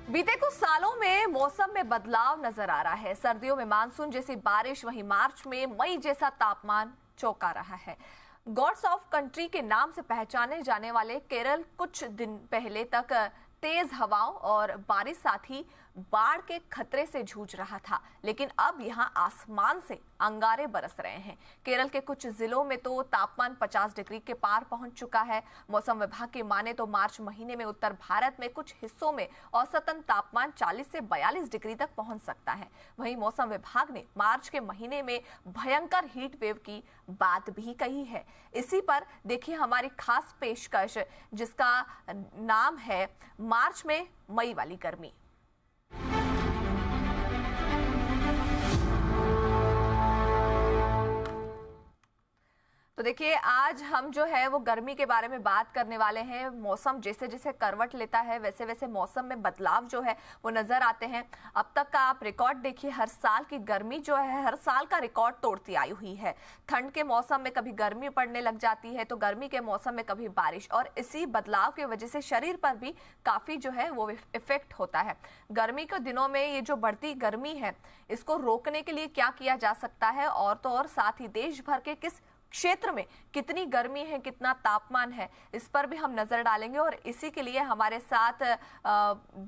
बीते कुछ सालों में मौसम में बदलाव नजर आ रहा है। सर्दियों में मानसून जैसी बारिश, वहीं मार्च में मई जैसा तापमान चौंका रहा है। गॉड्स ऑफ कंट्री के नाम से पहचाने जाने वाले केरल कुछ दिन पहले तक तेज हवाओं और बारिश साथ ही बाढ़ के खतरे से जूझ रहा था, लेकिन अब यहां आसमान से अंगारे बरस रहे हैं। केरल के कुछ जिलों में तो तापमान 50 डिग्री के पार पहुंच चुका है। मौसम विभाग की माने तो मार्च महीने में उत्तर भारत में कुछ हिस्सों में औसतन तापमान 40 से 42 डिग्री तक पहुंच सकता है। वहीं मौसम विभाग ने मार्च के महीने में भयंकर हीट वेव की बात भी कही है। इसी पर देखिए हमारी खास पेशकश, जिसका नाम है मार्च में मई वाली गर्मी। तो देखिए आज हम जो है वो गर्मी के बारे में बात करने वाले हैं। मौसम जैसे जैसे करवट लेता है वैसे वैसे मौसम में बदलाव जो है वो नजर आते हैं। अब तक का आप रिकॉर्ड देखिए, हर साल की गर्मी जो है हर साल का रिकॉर्ड तोड़ती आई हुई है। ठंड के मौसम में कभी गर्मी पड़ने लग जाती है तो गर्मी के मौसम में कभी बारिश, और इसी बदलाव की वजह से शरीर पर भी काफी जो है वो इफेक्ट होता है। गर्मी के दिनों में ये जो बढ़ती गर्मी है इसको रोकने के लिए क्या किया जा सकता है, और तो और साथ ही देश भर के किस क्षेत्र में कितनी गर्मी है, कितना तापमान है, इस पर भी हम नजर डालेंगे। और इसी के लिए हमारे साथ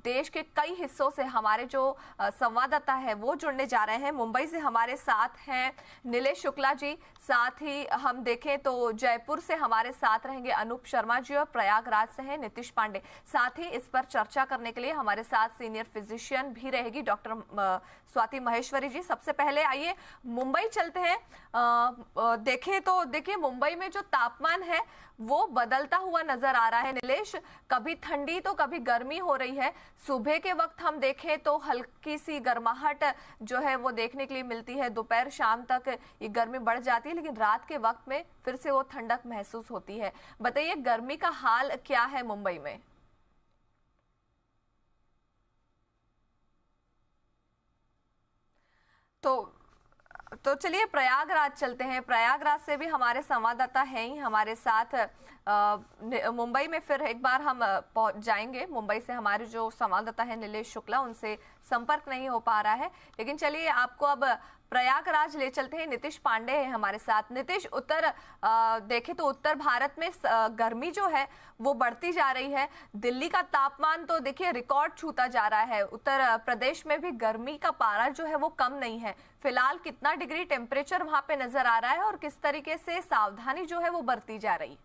देश के कई हिस्सों से हमारे जो संवाददाता है वो जुड़ने जा रहे हैं। मुंबई से हमारे साथ हैं नीलेश शुक्ला जी, साथ ही हम देखें तो जयपुर से हमारे साथ रहेंगे अनूप शर्मा जी, और प्रयागराज से हैं नीतीश पांडे। साथ ही इस पर चर्चा करने के लिए हमारे साथ सीनियर फिजिशियन भी रहेगी डॉक्टर स्वाति महेश्वरी जी। सबसे पहले आइए मुंबई चलते हैं। देखें तो देखिए मुंबई में जो तापमान है वो बदलता हुआ नजर आ रहा है। नीलेश, कभी ठंडी तो कभी गर्मी हो रही है। सुबह के वक्त हम देखें तो हल्की सी गर्माहट जो है वो देखने के लिए मिलती है, दोपहर शाम तक ये गर्मी बढ़ जाती है, लेकिन रात के वक्त में फिर से वो ठंडक महसूस होती है। बताइए गर्मी का हाल क्या है मुंबई में? तो चलिए प्रयागराज चलते हैं। प्रयागराज से भी हमारे संवाददाता हैं ही हमारे साथ। मुंबई में फिर एक बार हम पहुंच जाएंगे। मुंबई से हमारे जो संवाददाता है नीलेश शुक्ला, उनसे संपर्क नहीं हो पा रहा है, लेकिन चलिए आपको अब प्रयागराज ले चलते हैं। नीतीश पांडे हैं हमारे साथ। नीतीश, देखें तो उत्तर भारत में गर्मी जो है वो बढ़ती जा रही है। दिल्ली का तापमान तो देखिए रिकॉर्ड छूता जा रहा है। उत्तर प्रदेश में भी गर्मी का पारा जो है वो कम नहीं है। फिलहाल कितना डिग्री टेम्परेचर वहां पे नजर आ रहा है और किस तरीके से सावधानी जो है वो बरती जा रही?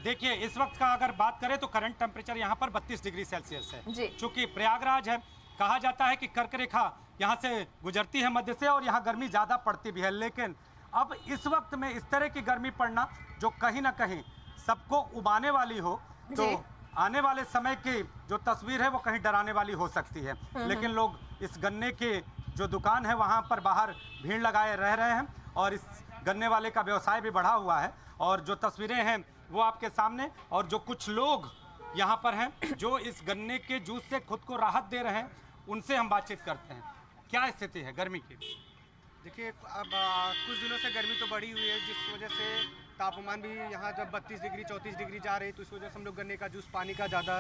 देखिए इस वक्त का अगर बात करें तो करंट टेम्परेचर यहाँ पर 32 डिग्री सेल्सियस है। चूंकि प्रयागराज है, कहा जाता है कि कर्क रेखा यहाँ से गुजरती है मध्य से, और यहाँ गर्मी ज़्यादा पड़ती भी है। लेकिन अब इस वक्त में इस तरह की गर्मी पड़ना जो कहीं ना कहीं सबको उबाने वाली हो, तो आने वाले समय की जो तस्वीर है वो कहीं डराने वाली हो सकती है। लेकिन लोग इस गन्ने की जो दुकान है वहाँ पर बाहर भीड़ लगाए रह रहे हैं, और इस गन्ने वाले का व्यवसाय भी बढ़ा हुआ है। और जो तस्वीरें हैं वो आपके सामने, और जो कुछ लोग यहाँ पर हैं जो इस गन्ने के जूस से खुद को राहत दे रहे हैं, उनसे हम बातचीत करते हैं। क्या स्थिति है गर्मी की? देखिए अब कुछ दिनों से गर्मी तो बढ़ी हुई है, जिस वजह से तापमान भी यहाँ जब 32 डिग्री 34 डिग्री जा रही है, तो इस वजह से हम लोग गन्ने का जूस, पानी का ज़्यादा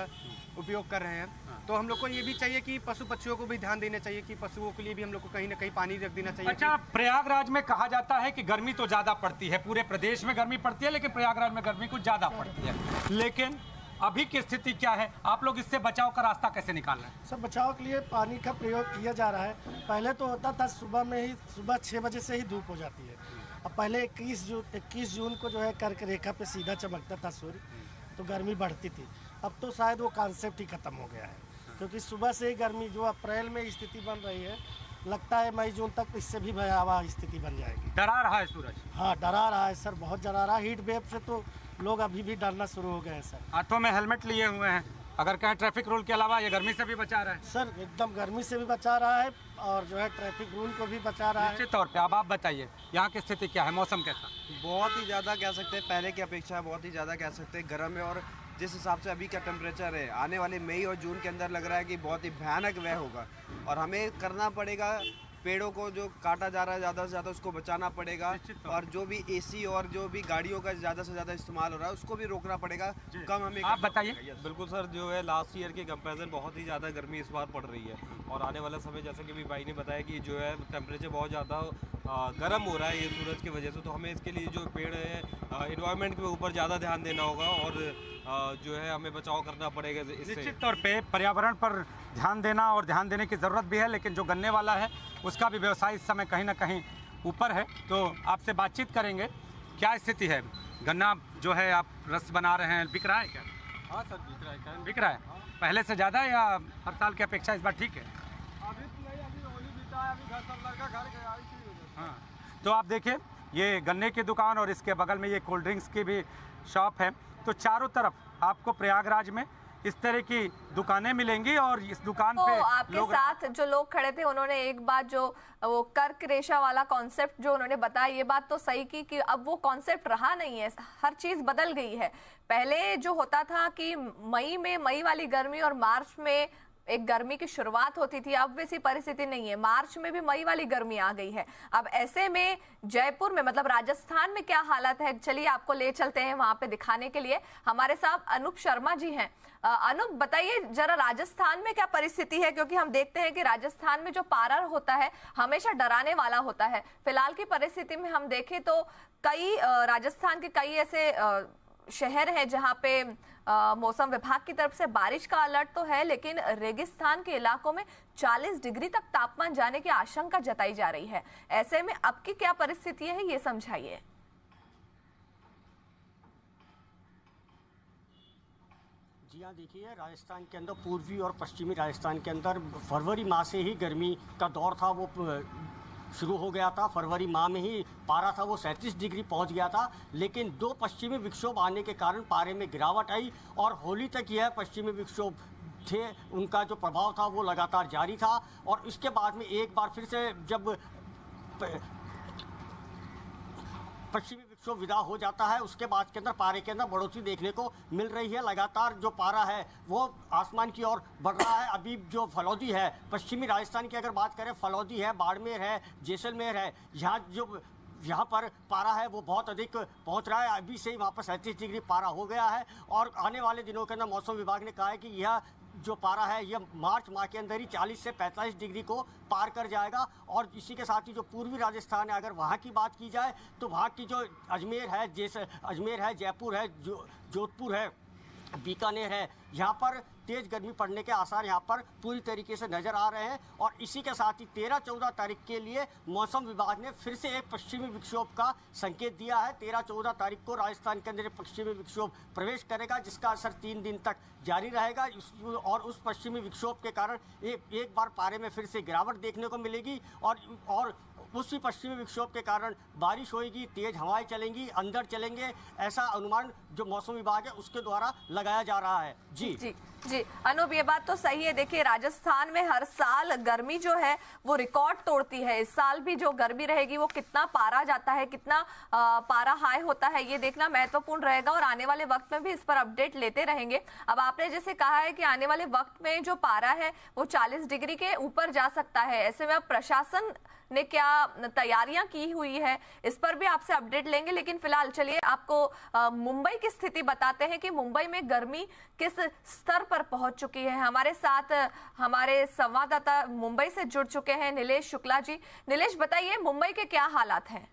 उपयोग कर रहे हैं। तो हम लोग को ये भी चाहिए कि पशु पक्षियों को भी ध्यान देना चाहिए कि पशुओं के लिए भी हम लोग को कहीं ना कहीं पानी रख देना चाहिए। अच्छा, प्रयागराज में कहा जाता है कि गर्मी तो ज़्यादा पड़ती है, पूरे प्रदेश में गर्मी पड़ती है, लेकिन प्रयागराज में गर्मी कुछ ज़्यादा पड़ती है। लेकिन अभी की स्थिति क्या है? आप लोग इससे बचाव का रास्ता कैसे निकाल रहे हैं? सर, बचाव के लिए पानी का प्रयोग किया जा रहा है। पहले तो होता था सुबह में ही, सुबह 6 बजे से ही धूप हो जाती है। अब पहले 21 जून को जो है कर्क रेखा पे सीधा चमकता था सूर्य, तो गर्मी बढ़ती थी। अब तो शायद वो कॉन्सेप्ट ही खत्म हो गया है, क्योंकि सुबह से ही गर्मी जो अप्रैल में स्थिति बन रही है, लगता है मई जून तक इससे भी भयावह स्थिति बन जाएगी। डरा रहा है सूरज? हाँ, डरा रहा है सर, बहुत डरा रहा है। हीट वेव से तो लोग अभी भी डरना शुरू हो गए हैं सर। हाथों में हेलमेट लिए हुए हैं, अगर कहें ट्रैफिक रूल के अलावा ये गर्मी से भी बचा रहा है? सर एकदम गर्मी से भी बचा रहा है, और जो है ट्रैफिक रूल को भी बचा रहा है। निश्चित तौर पे। अब आप बताइए यहाँ की स्थिति क्या है, मौसम कैसा? बहुत ही ज़्यादा कह सकते हैं, पहले की अपेक्षा बहुत ही ज़्यादा कह सकते हैं गर्म है। और जिस हिसाब से अभी का टेम्परेचर है, आने वाले मई और जून के अंदर लग रहा है कि बहुत ही भयानक वह होगा। और हमें करना पड़ेगा पेड़ों को जो काटा जा रहा है ज़्यादा से ज़्यादा उसको बचाना पड़ेगा, और जो भी एसी और जो भी गाड़ियों का ज़्यादा से ज़्यादा इस्तेमाल हो रहा है उसको भी रोकना पड़ेगा। कम हमें आप बताइए। बिल्कुल सर, जो है लास्ट ईयर के कंपैरिजन बहुत ही ज़्यादा गर्मी इस बार पड़ रही है, और आने वाला समय जैसे कि भी भाई ने बताया कि जो है टेम्परेचर बहुत ज़्यादा गर्म हो रहा है ये सूरज की वजह से। तो हमें इसके लिए जो पेड़ है इन्वायरमेंट के ऊपर ज़्यादा ध्यान देना होगा, और जो है हमें बचाव करना पड़ेगा इससे। निश्चित तौर पे पर्यावरण पर ध्यान देना और ध्यान देने की ज़रूरत भी है, लेकिन जो गन्ने वाला है उसका भी व्यवसाय इस समय कहीं ना कहीं ऊपर है। तो आपसे बातचीत करेंगे, क्या स्थिति है? गन्ना जो है आप रस बना रहे हैं, बिक रहा है क्या? हाँ सर, बिक रहा है। बिक रहा है पहले से ज़्यादा या हर साल की अपेक्षा इस बार ठीक है? अभी तो नहीं, अभी होली बीता है, अभी घर सब लड़का घर गया इसी। हाँ, तो आप देखिए ये गन्ने की दुकान और इसके बगल में ये कोल्ड ड्रिंक्स की भी शॉप है। तो चारों तरफ आपको प्रयागराज में इस तरह की दुकानें मिलेंगी, और इस दुकान तो पे आपके साथ जो लोग खड़े थे उन्होंने एक बात जो वो कर्क रेशा वाला कॉन्सेप्ट जो उन्होंने बताया, ये बात तो सही की कि अब वो कॉन्सेप्ट रहा नहीं है, हर चीज बदल गई है। पहले जो होता था कि मई वाली गर्मी और मार्च में एक गर्मी की शुरुआत होती थी, अब वैसी परिस्थिति नहीं है। मार्च में भी मई वाली गर्मी आ गई है। अब ऐसे में जयपुर में मतलब राजस्थान में क्या हालत है, चलिए आपको ले चलते हैं वहां पे दिखाने के लिए। हमारे साथ अनूप शर्मा जी हैं। अनूप बताइए जरा राजस्थान में क्या परिस्थिति है, क्योंकि हम देखते हैं कि राजस्थान में जो पारा होता है हमेशा डराने वाला होता है। फिलहाल की परिस्थिति में हम देखें तो कई राजस्थान के कई ऐसे शहर हैं जहां पे मौसम विभाग की तरफ से बारिश का अलर्ट तो है, लेकिन रेगिस्तान के इलाकों में 40 डिग्री तक तापमान जाने की आशंका जताई जा रही है। ऐसे में अब की क्या परिस्थिति है ये समझाइए। जी हाँ, देखिए राजस्थान के अंदर पूर्वी और पश्चिमी राजस्थान के अंदर फरवरी माह से ही गर्मी का दौर था वो शुरू हो गया था। फरवरी माह में ही पारा था वो 37 डिग्री पहुंच गया था, लेकिन 2 पश्चिमी विक्षोभ आने के कारण पारे में गिरावट आई, और होली तक यह पश्चिमी विक्षोभ थे उनका जो प्रभाव था वो लगातार जारी था। और इसके बाद में एक बार फिर से जब पश्चिमी विक्षोभ विदा हो जाता है उसके बाद के अंदर पारे के अंदर बढ़ोतरी देखने को मिल रही है। लगातार जो पारा है वो आसमान की ओर बढ़ रहा है। अभी जो फलौदी है, पश्चिमी राजस्थान की अगर बात करें, फलौदी है, बाड़मेर है, जैसलमेर है, यहाँ पर पारा है वो बहुत अधिक पहुँच रहा है। अभी से ही वहाँ पर 37 डिग्री पारा हो गया है, और आने वाले दिनों के अंदर मौसम विभाग ने कहा है कि यह जो पारा है यह मार्च माह के अंदर ही 40 से 45 डिग्री को पार कर जाएगा। और इसी के साथ ही जो पूर्वी राजस्थान है, अगर वहाँ की बात की जाए तो वहाँ की जो अजमेर है, जयपुर है, जोधपुर है, बीकानेर है, यहाँ पर तेज गर्मी पड़ने के आसार यहाँ पर पूरी तरीके से नजर आ रहे हैं। और इसी के साथ ही 13-14 तारीख के लिए मौसम विभाग ने फिर से एक पश्चिमी विक्षोभ का संकेत दिया है। 13-14 तारीख को राजस्थान के अंदर पश्चिमी विक्षोभ प्रवेश करेगा, जिसका असर 3 दिन तक जारी रहेगा। और उस पश्चिमी विक्षोभ के कारण एक बार पारे में फिर से गिरावट देखने को मिलेगी, और उसी पश्चिमी विक्षोभ के कारण बारिश होगी, तेज हवाएं चलेंगी, अंदर चलेंगे, ऐसा अनुमान जो मौसम विभाग है उसके द्वारा लगाया जा रहा है। जी अनूप, ये बात तो सही है। देखिए राजस्थान में हर साल गर्मी जो है वो रिकॉर्ड तोड़ती है। इस साल भी जो गर्मी रहेगी वो कितना पारा जाता है, कितना पारा हाई होता है, ये देखना महत्वपूर्ण रहेगा, और आने वाले वक्त में भी इस पर अपडेट लेते रहेंगे। अब आपने जैसे कहा है कि आने वाले वक्त में जो पारा है वो 40 डिग्री के ऊपर जा सकता है। ऐसे में अब प्रशासन ने क्या तैयारियां की हुई है इस पर भी आपसे अपडेट लेंगे, लेकिन फिलहाल चलिए आपको मुंबई की स्थिति बताते हैं कि मुंबई में गर्मी किस स्तर पर पहुंच चुकी है। हमारे साथ हमारे संवाददाता मुंबई से जुड़ चुके हैं नीलेश शुक्ला जी। नीलेश बताइए मुंबई के क्या हालात हैं?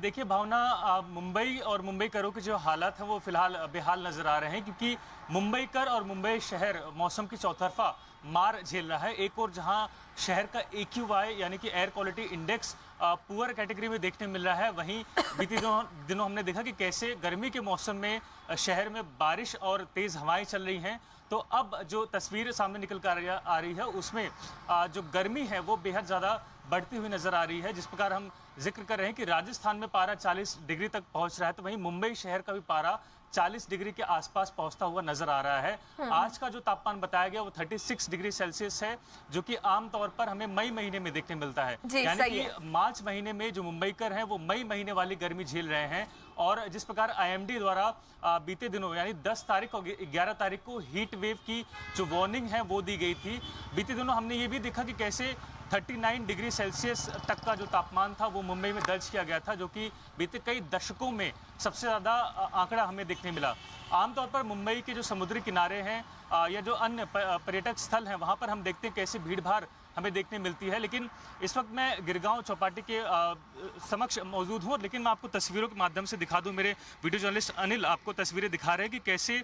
देखिए भावना, मुंबई और मुंबईकरों के जो हालात हैं वो फिलहाल बेहाल नजर आ रहे हैं, क्योंकि मुंबईकर और मुंबई शहर मौसम की चौतरफा मार झेल रहा है। एक और जहां शहर का AQI यानी कि air quality index poor category में देखने मिल रहा है, वहीं बीते दिनों हमने देखा कि कैसे गर्मी के मौसम में शहर में बारिश और तेज हवाएं चल रही हैं। तो अब जो तस्वीर सामने निकल कर आ रही है उसमें जो गर्मी है वो बेहद ज़्यादा बढ़ती हुई नजर आ रही है। जिस प्रकार हम जिक्र कर रहे हैं कि राजस्थान में पारा 40 डिग्री तक पहुंच रहा है, तो वहीं मुंबई शहर का भी पारा 40 डिग्री के आसपास पहुंचता हुआ नजर आ रहा है। आज का जो तापमान बताया गया वो 36 डिग्री सेल्सियस है, जो कि आमतौर पर हमें मई महीने में देखने मिलता है। यानी कि मार्च महीने में जो मुंबईकर हैं वो मई महीने वाली गर्मी झेल रहे हैं, और जिस प्रकार IMD द्वारा बीते दिनों यानी 10 तारीख और 11 तारीख को हीट वेव की जो वार्निंग है वो दी गई थी। बीते दिनों हमने ये भी देखा कि कैसे 39 डिग्री सेल्सियस तक का जो तापमान था वो मुंबई में दर्ज किया गया था, जो कि बीते कई दशकों में सबसे ज़्यादा आंकड़ा हमें देखने मिला। आमतौर पर मुंबई के जो समुद्री किनारे हैं या जो अन्य पर्यटक स्थल हैं वहाँ पर हम देखते हैं कैसे भीड़ भाड़ हमें देखने मिलती है, लेकिन इस वक्त मैं गिरगांव चौपाटी के समक्ष मौजूद हूँ। लेकिन मैं आपको तस्वीरों के माध्यम से दिखा दूँ, मेरे वीडियो जर्नलिस्ट अनिल आपको तस्वीरें दिखा रहे हैं कि कैसे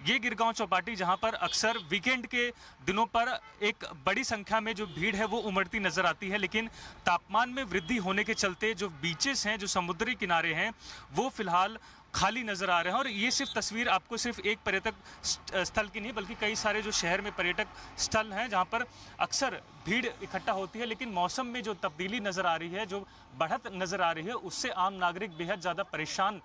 ये गिरगांव चौपाटी जहाँ पर अक्सर वीकेंड के दिनों पर एक बड़ी संख्या में जो भीड़ है वो उमड़ती नजर आती है, लेकिन तापमान में वृद्धि होने के चलते जो बीचेस हैं, जो समुद्री किनारे हैं, वो फिलहाल खाली नजर आ रहे हैं। और ये सिर्फ तस्वीर आपको सिर्फ एक पर्यटक स्थल की नहीं बल्कि कई सारे जो शहर में पर्यटक स्थल हैं जहां पर अक्सर भीड़ इकट्ठा होती है, लेकिन मौसम में जो तब्दीली नजर आ रही है, जो बढ़त नजर आ रही है, उससे आम नागरिक बेहद ज़्यादा परेशान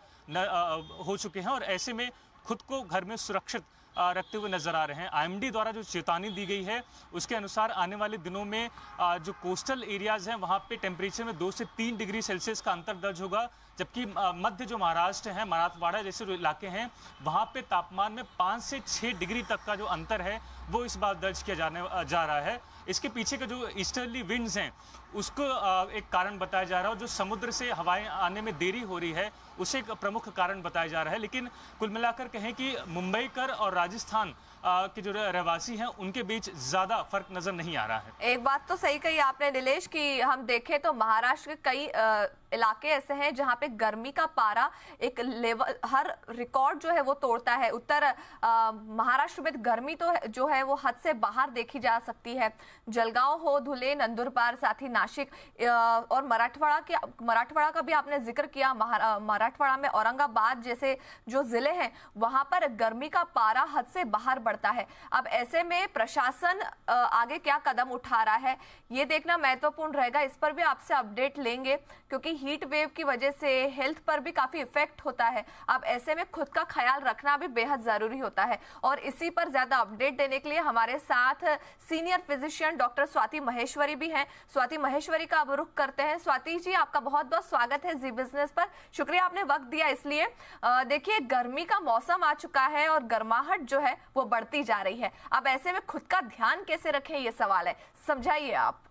हो चुके हैं और ऐसे में खुद को घर में सुरक्षित रखते हुए नजर आ रहे हैं। IMD द्वारा जो चेतावनी दी गई है उसके अनुसार आने वाले दिनों में जो कोस्टल एरियाज हैं वहाँ पे टेम्परेचर में 2 से 3 डिग्री सेल्सियस का अंतर दर्ज होगा, जबकि मध्य जो महाराष्ट्र है, मराठवाड़ा जैसे जो इलाके हैं वहाँ पे तापमान में 5 से 6 डिग्री तक का जो अंतर है वो इस बार दर्ज किया जा रहा है। इसके पीछे के जो ईस्टर्ली विंड्स हैं उसको एक कारण बताया जा रहा है और जो समुद्र से हवाएं आने में देरी हो रही है उसे एक प्रमुख कारण बताया जा रहा है। लेकिन कुल मिलाकर कहें कि मुंबईकर और राजस्थान के जो रहवासी हैं उनके बीच ज्यादा फर्क नजर नहीं आ रहा है। एक बात तो सही कही आपने नीलेश कि हम देखें तो महाराष्ट्र के कई इलाके ऐसे हैं जहां पे गर्मी का पारा एक लेवल हर रिकॉर्ड जो है वो तोड़ता है। उत्तर महाराष्ट्र में गर्मी तो जो है वो हद से बाहर देखी जा सकती है। जलगांव हो, धुले, नंदुरबार, साथ ही नासिक और मराठवाड़ा का भी आपने जिक्र किया। मराठवाड़ा में औरंगाबाद जैसे जो जिले हैं वहां पर गर्मी का पारा हद से बाहर बढ़ता है। अब ऐसे में प्रशासन आगे क्या कदम उठा रहा है ये देखना महत्वपूर्ण रहेगा। इस पर भी आपसे अपडेट लेंगे क्योंकि हीट वेव की वजह से हेल्थ पर भी काफी इफेक्ट होता है। अब ऐसे में खुद का ख्याल रखना भी बेहद जरूरी होता है और इसी पर ज्यादा अपडेट देने के लिए हमारे साथ senior physician doctor Swati Maheshwari भी हैं। स्वाति महेश्वरी का अब रुख करते हैं। स्वाति जी, आपका बहुत बहुत स्वागत है जी बिजनेस पर। शुक्रिया आपने वक्त दिया इसलिए। देखिए, गर्मी का मौसम आ चुका है और गर्माहट जो है वो बढ़ती जा रही है। अब ऐसे में खुद का ध्यान कैसे रखें ये सवाल है, समझाइए आप।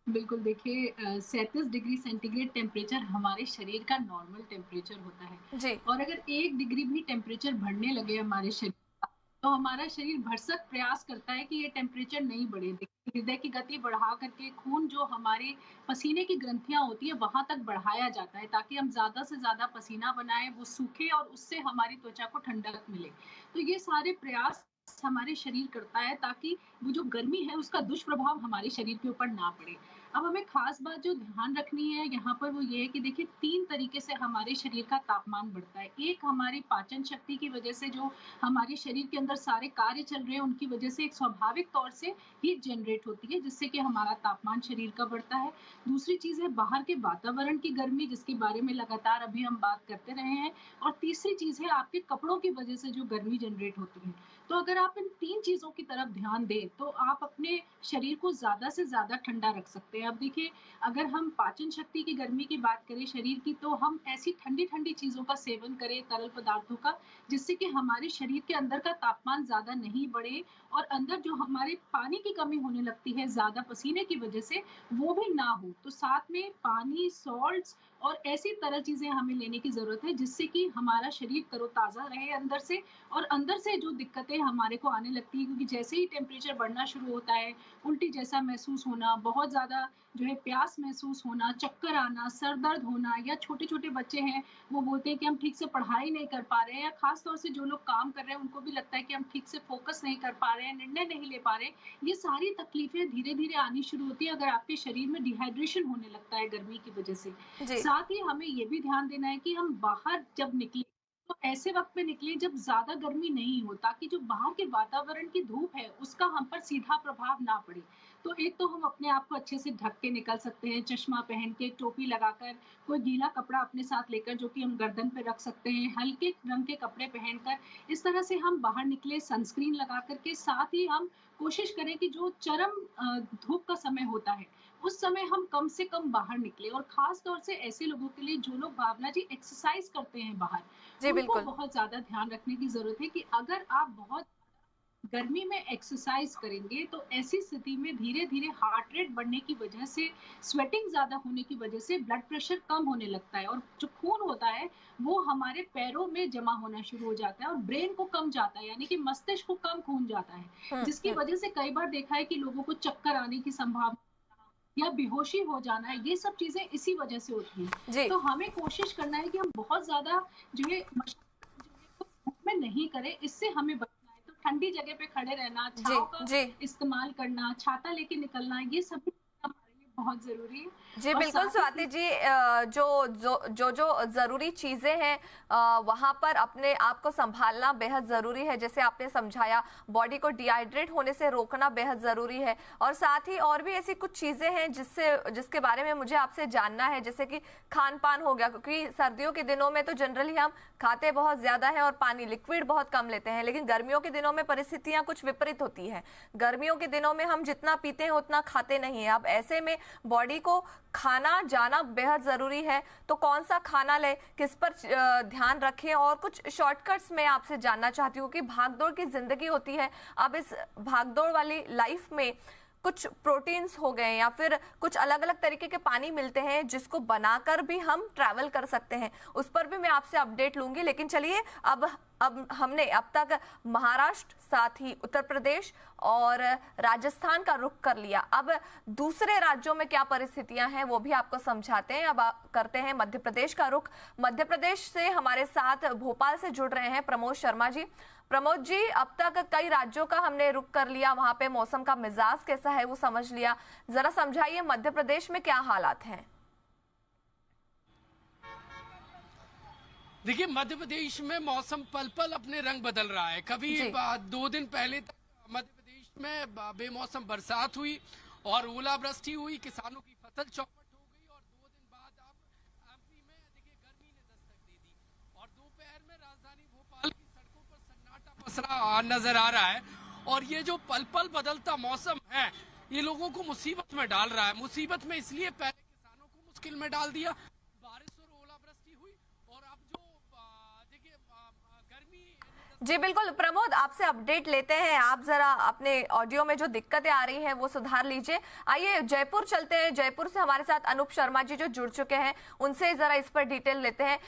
बिल्कुल, देखिए 37 डिग्री सेंटीग्रेड टेम्परेचर हमारे शरीर का नॉर्मल टेम्परेचर होता है जी। और अगर 1 डिग्री भी टेम्परेचर बढ़ने लगे हमारे शरीर का तो हमारा शरीर भरसक प्रयास करता है कि ये टेम्परेचर नहीं बढ़े। हृदय की गति बढ़ा करके खून जो हमारे पसीने की ग्रंथियां होती है वहां तक बढ़ाया जाता है ताकि हम ज्यादा से ज्यादा पसीना बनाएं, वो सूखे और उससे हमारी त्वचा को ठंडक मिले। तो ये सारे प्रयास हमारे शरीर करता है ताकि वो जो गर्मी है उसका दुष्प्रभाव हमारे शरीर के ऊपर ना पड़े। अब हमें खास बात जो ध्यान रखनी है यहाँ पर वो ये है कि देखिए 3 तरीके से हमारे शरीर का तापमान बढ़ता है। एक, हमारी पाचन शक्ति की वजह से जो हमारे शरीर के अंदर सारे कार्य चल रहे हैं उनकी वजह से एक स्वाभाविक तौर से हीट जनरेट होती है जिससे कि हमारा तापमान शरीर का बढ़ता है। दूसरी चीज है बाहर के वातावरण की गर्मी जिसके बारे में लगातार अभी हम बात करते रहे हैं। और तीसरी चीज है आपके कपड़ों की वजह से जो गर्मी जनरेट होती है। तो अगर आप इन 3 चीजों की तरफ ध्यान दें तो आप अपने शरीर को ज्यादा से ज्यादा ठंडा रख सकते हैं। अब देखिए, अगर हम पाचन शक्ति की गर्मी की बात करें शरीर की तो हम ऐसी ठंडी ठंडी चीजों का सेवन करें, तरल पदार्थों का, जिससे कि हमारे शरीर के अंदर का तापमान ज्यादा नहीं बढ़े और अंदर जो हमारे पानी की कमी होने लगती है ज्यादा पसीने की वजह से वो भी ना हो। तो साथ में पानी, सॉल्ट्स और ऐसी तरह चीजें हमें लेने की जरूरत है जिससे कि हमारा शरीर तरोताजा रहे अंदर से। और अंदर से जो दिक्कतें हमारे को आने लगती है क्योंकि जैसे ही टेम्परेचर बढ़ना शुरू होता है, उल्टी जैसा महसूस होना, बहुत ज्यादा जो है प्यास महसूस होना, चक्कर आना, सर दर्द होना, या छोटे छोटे बच्चे हैं वो बोलते हैं कि हम ठीक से पढ़ाई नहीं कर पा रहे हैं, या खास तौर से जो लोग काम कर रहे हैं उनको भी लगता है कि हम ठीक से फोकस नहीं कर पा रहे हैं, निर्णय नहीं ले पा रहे। ये सारी तकलीफें धीरे धीरे आनी शुरू होती है अगर आपके शरीर में डिहाइड्रेशन होने लगता है गर्मी की वजह से। साथ ही हमें ये भी ध्यान देना है कि हम बाहर जब निकले तो ऐसे वक्त में निकले जब ज्यादा गर्मी नहीं हो ताकि जो बाहर के वातावरण की धूप है उसका हम पर सीधा प्रभाव ना पड़े। तो एक तो हम अपने आप को अच्छे से ढक के निकल सकते हैं, चश्मा पहन के, टोपी लगाकर, कोई गीला कपड़ा अपने साथ लेकर जो कि हम गर्दन पे रख सकते हैं, हल्के रंग के कपड़े पहनकर इस तरह से हम बाहर निकले, सनस्क्रीन लगा करके। साथ ही हम कोशिश करें कि जो चरम धूप का समय होता है उस समय हम कम से कम बाहर निकले। और खास तौर से ऐसे लोगों के लिए जो लोग भावना जी एक्सरसाइज करते हैं बाहर, जी उनको बिल्कुल। बहुत ज्यादा ध्यान रखने की जरूरत है कि अगर आप बहुत गर्मी में एक्सरसाइज करेंगे तो ऐसी स्थिति में धीरे धीरे हार्ट रेट बढ़ने की वजह से, स्वेटिंग ज्यादा होने की वजह से ब्लड प्रेशर कम होने लगता है, और जो खून होता है वो हमारे पैरों में जमा होना शुरू हो जाता है और ब्रेन को कम जाता है, यानी कि मस्तिष्क को कम खून जाता है, जिसकी वजह से कई बार देखा है कि लोगों को चक्कर आने की संभावना या बेहोशी हो जाना है, ये सब चीजें इसी वजह से होती है। तो हमें कोशिश करना है कि हम बहुत ज्यादा जो है धूप में नहीं करें, इससे हमें बचना है। तो ठंडी जगह पे खड़े रहना, छांव का इस्तेमाल करना, छाता लेके निकलना, ये सभी हमारे लिए बहुत जरूरी है। जी बिल्कुल स्वाति जी, जो जरूरी चीजें हैं वहां पर अपने आप को संभालना बेहद जरूरी है। जैसे आपने समझाया, बॉडी को डिहाइड्रेट होने से रोकना बेहद जरूरी है, और साथ ही और भी ऐसी कुछ चीजें हैं जिसके बारे में मुझे आपसे जानना है, जैसे कि खान पान हो गया, क्योंकि सर्दियों के दिनों में तो जनरली हम खाते बहुत ज्यादा है और पानी लिक्विड बहुत कम लेते हैं, लेकिन गर्मियों के दिनों में परिस्थितियां कुछ विपरीत होती है। गर्मियों के दिनों में हम जितना पीते हैं उतना खाते नहीं है। अब ऐसे में बॉडी को खाना जाना बेहद जरूरी है, तो कौन सा खाना ले, किस पर ध्यान रखें, और कुछ शॉर्टकट्स मैं आपसे जानना चाहती हूँ कि भागदौड़ की जिंदगी होती है। अब इस भागदौड़ वाली लाइफ में कुछ प्रोटीन्स हो गए या फिर कुछ अलग अलग तरीके के पानी मिलते हैं जिसको बनाकर भी हम ट्रैवल कर सकते हैं, उस पर भी मैं आपसे अपडेट लूंगी। लेकिन चलिए, अब हमने अब तक महाराष्ट्र, साथ ही उत्तर प्रदेश और राजस्थान का रुख कर लिया। अब दूसरे राज्यों में क्या परिस्थितियां हैं वो भी आपको समझाते हैं। अब करते हैं मध्य प्रदेश का रुख। मध्य प्रदेश से हमारे साथ भोपाल से जुड़ रहे हैं प्रमोद शर्मा जी। प्रमोद जी, अब तक कई राज्यों का हमने रुख कर लिया, वहां पे मौसम का मिजाज कैसा है वो समझ लिया, जरा समझाइए मध्य प्रदेश में क्या हालात हैं। देखिए, मध्य प्रदेश में मौसम पल पल अपने रंग बदल रहा है। कभी 2 दिन पहले तक मध्य प्रदेश में बेमौसम बरसात हुई और ओलावृष्टि हुई, किसानों की फसल चौपट हो गई, और 2 दिन बाद अब एमपी में देखिए गर्मी ने दस्तक दे दी, और दोपहर में राजधानी भोपाल की सड़कों पर सन्नाटा पसरा नजर आ रहा है। और ये जो पल पल बदलता मौसम है, ये लोगों को मुसीबत में डाल रहा है। मुसीबत में इसलिए, पहले किसानों को मुश्किल में डाल दिया, बारिश और ओलावृष्टि हुई, और अब जो देखिए गर्मी। जी बिल्कुल प्रमोद, आपसे अपडेट लेते हैं। आप जरा अपने ऑडियो में जो दिक्कतें आ रही हैं वो सुधार लीजिए। आइए जयपुर चलते हैं। जयपुर से हमारे साथ अनूप शर्मा जी जो जुड़ चुके हैं, उनसे जरा इस पर डिटेल लेते हैं।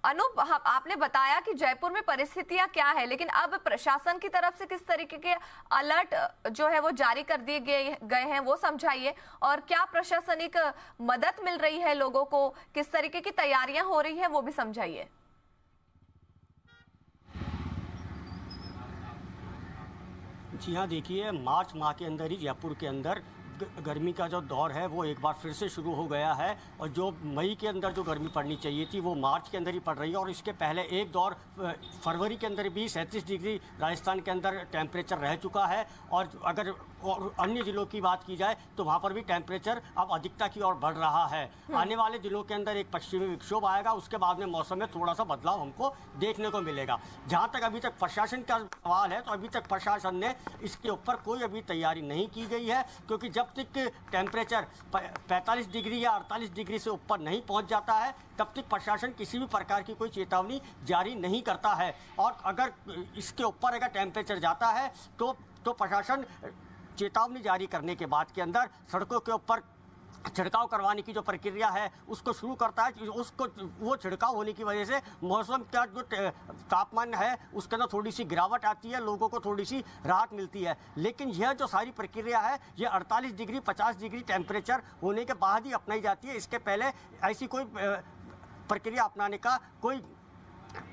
अनूप, आपने बताया कि जयपुर में परिस्थितियां क्या है, लेकिन अब प्रशासन की तरफ से किस तरीके के अलर्ट जो है वो जारी कर दिए गए हैं वो समझाइए, और क्या प्रशासनिक मदद मिल रही है लोगों को, किस तरीके की तैयारियां हो रही है वो भी समझाइए। जी हाँ, देखिए, मार्च माह के अंदर ही जयपुर के अंदर गर्मी का जो दौर है वो एक बार फिर से शुरू हो गया है, और जो मई के अंदर जो गर्मी पड़नी चाहिए थी वो मार्च के अंदर ही पड़ रही है। और इसके पहले एक दौर फरवरी के अंदर भी 37 डिग्री राजस्थान के अंदर टेम्परेचर रह चुका है, और अगर और अन्य जिलों की बात की जाए तो वहाँ पर भी टेम्परेचर अब अधिकता की ओर बढ़ रहा है। आने वाले दिनों के अंदर एक पश्चिमी विक्षोभ आएगा, उसके बाद में मौसम में थोड़ा सा बदलाव हमको देखने को मिलेगा। जहाँ तक अभी तक प्रशासन का सवाल है, तो अभी तक प्रशासन ने इसके ऊपर कोई अभी तैयारी नहीं की गई है, क्योंकि जब तक टेम्परेचर 45 डिग्री या 48 डिग्री से ऊपर नहीं पहुँच जाता है तब तक प्रशासन किसी भी प्रकार की कोई चेतावनी जारी नहीं करता है। और अगर इसके ऊपर अगर टेम्परेचर जाता है तो प्रशासन चेतावनी जारी करने के बाद के अंदर सड़कों के ऊपर छिड़काव करवाने की जो प्रक्रिया है उसको शुरू करता है। वो छिड़काव होने की वजह से मौसम का जो तापमान है उसके अंदर थोड़ी सी गिरावट आती है, लोगों को थोड़ी सी राहत मिलती है। लेकिन यह जो सारी प्रक्रिया है ये 48 डिग्री 50 डिग्री टेम्परेचर होने के बाद ही अपनाई जाती है। इसके पहले ऐसी कोई प्रक्रिया अपनाने का कोई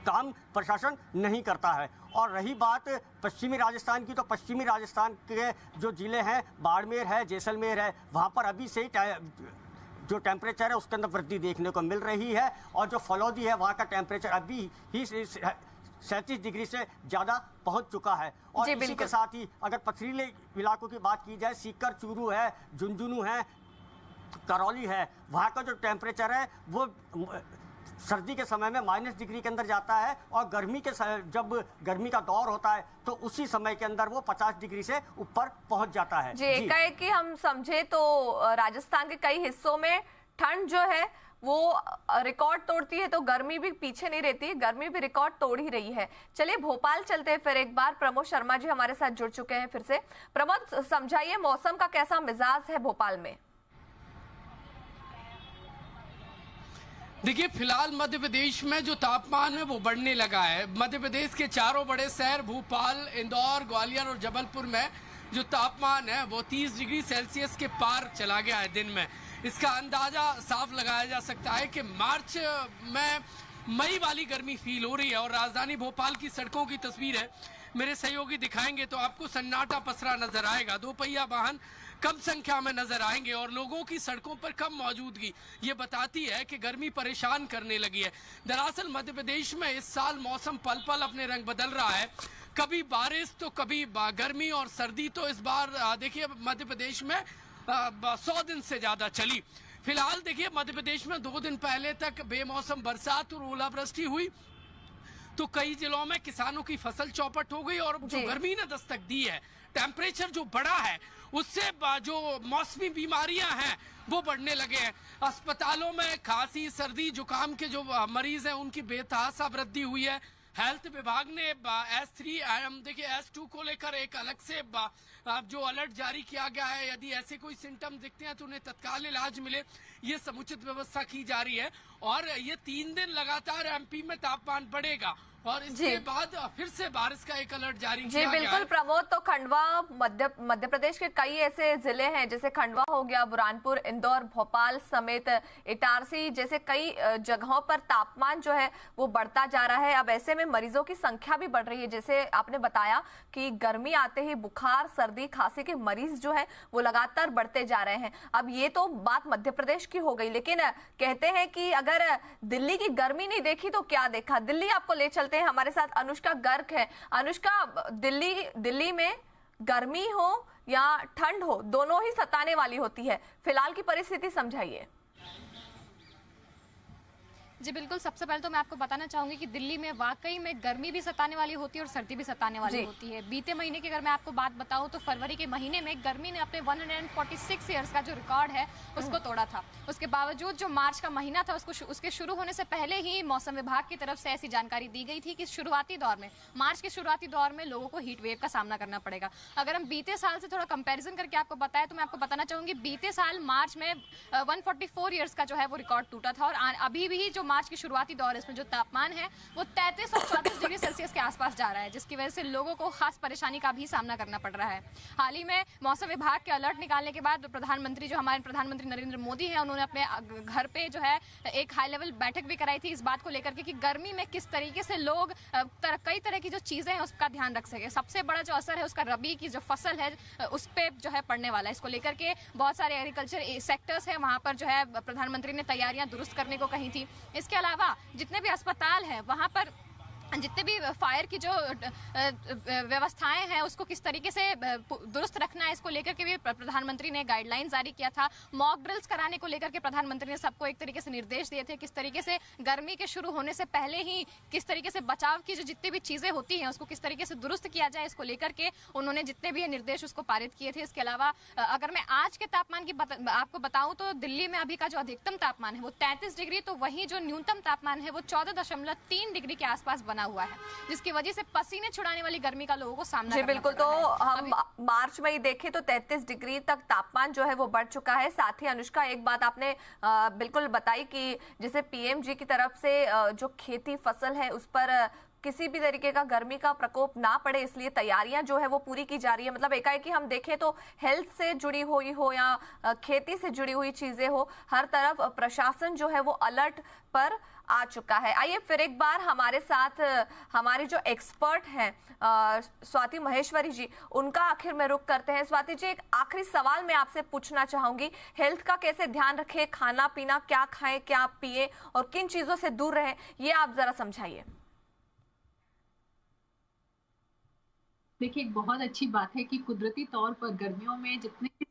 काम प्रशासन नहीं करता है। और रही बात पश्चिमी राजस्थान की, तो पश्चिमी राजस्थान के जो ज़िले हैं, बाड़मेर है, जैसलमेर है, वहाँ पर अभी से ही जो टेम्परेचर है उसके अंदर वृद्धि देखने को मिल रही है। और जो फलौदी है वहाँ का टेम्परेचर अभी ही 37 डिग्री से ज़्यादा पहुँच चुका है। और इसी के साथ ही अगर पथरीले इलाकों की बात की जाए, सीकर, चूरू है, झुंझुनू है, करौली है, वहाँ का जो टेम्परेचर है वो सर्दी के समय में -डिग्री के अंदर जाता है, और जब गर्मी का दौर होता है तो उसी समय के अंदर वो 50 डिग्री से ऊपर पहुंच जाता है। जी, एकाएक कि हम समझे तो राजस्थान के कई हिस्सों में ठंड जो है वो रिकॉर्ड तोड़ती है, तो गर्मी भी पीछे नहीं रहती है, गर्मी भी रिकॉर्ड तोड़ ही रही है। चलिए भोपाल चलते हैं फिर एक बार। प्रमोद शर्मा जी हमारे साथ जुड़ चुके हैं फिर से। प्रमोद, समझाइए मौसम का कैसा मिजाज है भोपाल में? देखिए, फिलहाल मध्य प्रदेश में जो तापमान है वो बढ़ने लगा है। मध्य प्रदेश के चारों बड़े शहर भोपाल, इंदौर, ग्वालियर और जबलपुर में जो तापमान है वो 30 डिग्री सेल्सियस के पार चला गया है दिन में। इसका अंदाजा साफ लगाया जा सकता है कि मार्च में मई वाली गर्मी फील हो रही है। और राजधानी भोपाल की सड़कों की तस्वीर है, मेरे सहयोगी दिखाएंगे तो आपको सन्नाटा पसरा नजर आएगा। दोपहिया वाहन कम संख्या में नजर आएंगे और लोगों की सड़कों पर कम मौजूदगी ये बताती है कि गर्मी परेशान करने लगी है। दरअसल मध्य प्रदेश में इस साल मौसम पल पल अपने रंग बदल रहा है, कभी बारिश तो कभी गर्मी और सर्दी। तो इस बार देखिए मध्य प्रदेश में 100 दिन से ज्यादा चली। फिलहाल देखिए मध्य प्रदेश में 2 दिन पहले तक बेमौसम बरसात और ओलावृष्टि हुई, तो कई जिलों में किसानों की फसल चौपट हो गई। और जो गर्मी ने दस्तक दी है, टेम्परेचर जो बढ़ा है, उससे जो मौसमी बीमारियां हैं वो बढ़ने लगे हैं। अस्पतालों में खांसी, सर्दी, जुकाम के जो मरीज हैं उनकी बेतहाशा वृद्धि हुई है। हेल्थ विभाग ने S3 देखिए S2 को लेकर एक अलग से जो अलर्ट जारी किया गया है। यदि ऐसे कोई सिम्टम दिखते हैं तो उन्हें तत्काल इलाज मिले, ये समुचित व्यवस्था की जा रही है। और ये 3 दिन लगातार MP में तापमान बढ़ेगा और इसके बाद फिर से बारिश का एक अलर्ट जारी किया गया है। बिल्कुल प्रमोद, तो खंडवा मध्य प्रदेश के कई ऐसे जिले हैं, जैसे खंडवा हो गया, बुरहानपुर, इंदौर, भोपाल समेत इटारसी जैसे कई जगहों पर तापमान जो है वो बढ़ता जा रहा है। अब ऐसे में मरीजों की संख्या भी बढ़ रही है। जैसे आपने बताया कि गर्मी आते ही बुखार, सर्दी, खांसी के मरीज जो है वो लगातार बढ़ते जा रहे हैं। अब ये तो बात मध्य प्रदेश की हो गई, लेकिन कहते हैं कि अगर दिल्ली की गर्मी नहीं देखी तो क्या देखा। दिल्ली आपको ले चलते हैं, हमारे साथ अनुष्का गर्ग है। अनुष्का, दिल्ली में गर्मी हो या ठंड हो, दोनों ही सताने वाली होती है। फिलहाल की परिस्थिति समझाइए। जी बिल्कुल, सबसे पहले तो मैं आपको बताना चाहूंगी कि दिल्ली में वाकई में गर्मी भी सताने वाली होती है और सर्दी भी सताने वाली होती है। बीते महीने की अगर मैं आपको बात बताऊं तो फरवरी के महीने में गर्मी ने अपने 146 ईयर्स का जो रिकॉर्ड है उसको तोड़ा था। उसके बावजूद जो मार्च का महीना था उसके शुरू होने से पहले ही मौसम विभाग की तरफ से ऐसी जानकारी दी गई थी कि शुरुआती दौर में, मार्च के शुरुआती दौर में लोगों को हीट वेव का सामना करना पड़ेगा। अगर हम बीते साल से थोड़ा कंपेरिजन करके आपको बताएं तो मैं आपको बताना चाहूंगी, बीते साल मार्च में 144 ईयर्स का जो है वो रिकॉर्ड टूटा था। और अभी भी जो मार्च की शुरुआती दौर इसमें जो तापमान है वो 33 और 34 डिग्री सेल्सियस के आसपास जा रहा है, जिसकी वजह से लोगों को खास परेशानी का भी सामना करना पड़ रहा है। हाल ही में मौसम विभाग के अलर्ट निकालने के बाद हमारे प्रधानमंत्री नरेंद्र मोदी हैं, उन्होंने अपने घर पे जो है एक हाई लेवल बैठक भी कराई थी इस बात को लेकर के कि गर्मी में किस तरीके से लोग कई तरह की जो चीजें हैं उसका ध्यान रख सके। सबसे बड़ा जो असर है उसका रबी की जो फसल है उस पर जो है पड़ने वाला है। इसको लेकर के बहुत सारे एग्रीकल्चर सेक्टर्स है, वहां पर जो है प्रधानमंत्री ने तैयारियां दुरुस्त करने को कही थी। इसके अलावा जितने भी अस्पताल हैं वहां पर जितने भी फायर की जो व्यवस्थाएं हैं उसको किस तरीके से दुरुस्त रखना है, इसको लेकर के भी प्रधानमंत्री ने गाइडलाइन जारी किया था। मॉक ड्रिल्स कराने को लेकर के प्रधानमंत्री ने सबको एक तरीके से निर्देश दिए थे, किस तरीके से गर्मी के शुरू होने से पहले ही किस तरीके से बचाव की जो जितनी भी चीजें होती हैं उसको किस तरीके से दुरुस्त किया जाए, इसको लेकर के उन्होंने जितने भी निर्देश उसको पारित किए थे। इसके अलावा अगर मैं आज के तापमान की आपको बताऊं तो दिल्ली में अभी का जो अधिकतम तापमान है वो 33 डिग्री, तो वही जो न्यूनतम तापमान है वो 14.3 डिग्री के आसपास बना हुआ है, जिसकी वजह से पसीने छुड़ाने वाली गर्मी का लोगों को सामना करना बिल्कुल। तो हम मार्च में ही देखें तो 33 डिग्री तक तापमान जो है वो बढ़ चुका है। साथ ही अनुष्का, एक बात आपने बिल्कुल बताई कि जैसे पीएमजी की तरफ से जो खेती फसल है उस पर किसी भी तरीके का गर्मी का प्रकोप ना पड़े, इसलिए तैयारियां जो है वो पूरी की जा रही है। मतलब एकाएक हम देखें तो हेल्थ से जुड़ी हुई हो या खेती से जुड़ी हुई चीजें हो, हर तरफ प्रशासन जो है वो अलर्ट पर आ चुका है। आइए फिर एक बार हमारे साथ हमारे जो एक्सपर्ट हैं स्वाति महेश्वरी जी, उनका आखिर में रुख करते हैं। स्वाति जी, एक आखिरी सवाल मैं आपसे पूछना चाहूंगी, हेल्थ का कैसे ध्यान रखें, खाना पीना क्या खाएं, क्या पिए और किन चीजों से दूर रहें, ये आप जरा समझाइए। देखिए, एक बहुत अच्छी बात है कि कुदरती तौर पर गर्मियों में जितने भी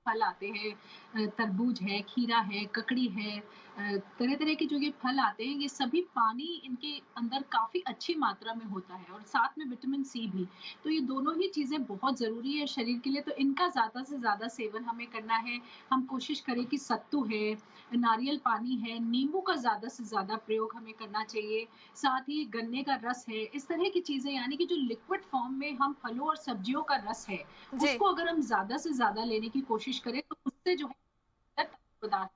फल आते हैं, तरबूज है, खीरा है, ककड़ी है, तरह तरह के जो ये फल आते हैं, ये सभी पानी इनके अंदर काफ़ी अच्छी मात्रा में होता है और साथ में विटामिन सी भी। तो ये दोनों ही चीज़ें बहुत ज़रूरी है शरीर के लिए, तो इनका ज़्यादा से ज़्यादा सेवन हमें करना है। हम कोशिश करें कि सत्तू है, नारियल पानी है, नींबू का ज़्यादा से ज़्यादा प्रयोग हमें करना चाहिए। साथ ही गन्ने का रस है, इस तरह की चीज़ें, यानी कि जो लिक्विड फॉर्म में हम फलों और सब्जियों का रस है, उसको अगर हम ज़्यादा से ज़्यादा लेने की कोशिश करें तो उससे जो है पदार्थ,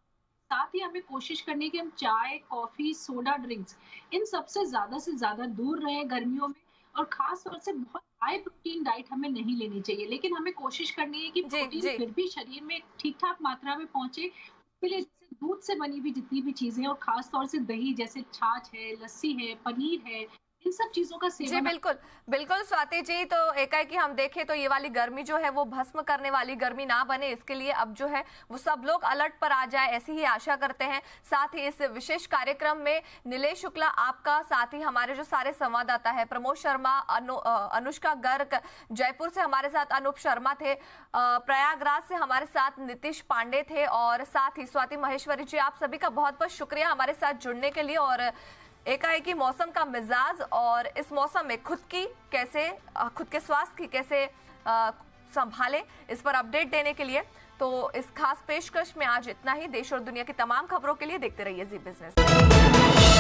साथ ही हमें कोशिश करनी है कि हम चाय, कॉफी, सोडा ड्रिंक्स, इन सबसे ज़्यादा दूर रहें गर्मियों में। और खास तौर से बहुत हाई प्रोटीन डाइट हमें नहीं लेनी चाहिए, लेकिन हमें कोशिश करनी है कि प्रोटीन फिर भी शरीर में ठीक-ठाक मात्रा में पहुंचे। उसके लिए जैसे दूध से बनी हुई जितनी भी चीजें और खास तौर से दही, जैसे छाछ है, लस्सी है, पनीर है, इन सब चीजों का सेवन। जी बिल्कुल बिल्कुल स्वाति जी, तो एकाएक हम देखें तो ये वाली गर्मी जो है वो भस्म करने वाली गर्मी ना बने, इसके लिए अब जो है वो सब लोग अलर्ट पर आ जाए, ऐसी ही आशा करते हैं। साथ ही इस विशेष कार्यक्रम में नीलेश शुक्ला आपका, साथ ही हमारे जो सारे संवाददाता है, प्रमोद शर्मा, अनुष्का गर्ग, जयपुर से हमारे साथ अनूप शर्मा थे, प्रयागराज से हमारे साथ नीतीश पांडे थे, और साथ ही स्वाति महेश्वरी जी, आप सभी का बहुत बहुत शुक्रिया हमारे साथ जुड़ने के लिए। और एकाएकी मौसम का मिजाज और इस मौसम में खुद के स्वास्थ्य की कैसे संभालें, इस पर अपडेट देने के लिए। तो इस खास पेशकश में आज इतना ही। देश और दुनिया की तमाम खबरों के लिए देखते रहिए जी बिजनेस।